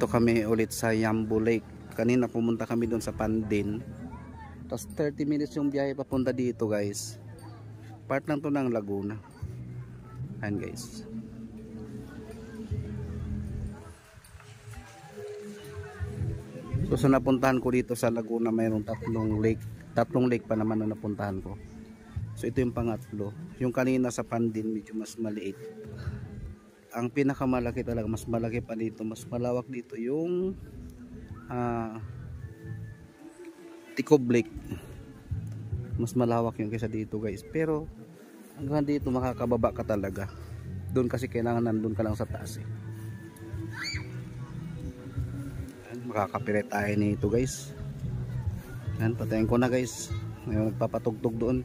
Nandito kami ulit sa Yambo Lake. Kanina pumunta kami doon sa Pandin. Tapos 30 minutes yung biyahe papunta dito guys. Part lang to ng Laguna. Ayan guys. So sa napuntahan ko dito sa Laguna mayroong tatlong lake. Tatlong lake pa naman na napuntahan ko. So ito yung pangatlo. Yung kanina sa Pandin medyo mas maliit. Ang pinakamalaki talaga, mas malaki pa dito, mas malawak dito yung Ticob Lake. Mas malawak yung kaysa dito guys. Pero hanggang dito makakababa ka talaga. Doon kasi kailangan nandun ka lang sa taas eh. Makakapiret tayo nito guys. Yan, patayin ko na guys. Ngayon nagpapatugtog doon.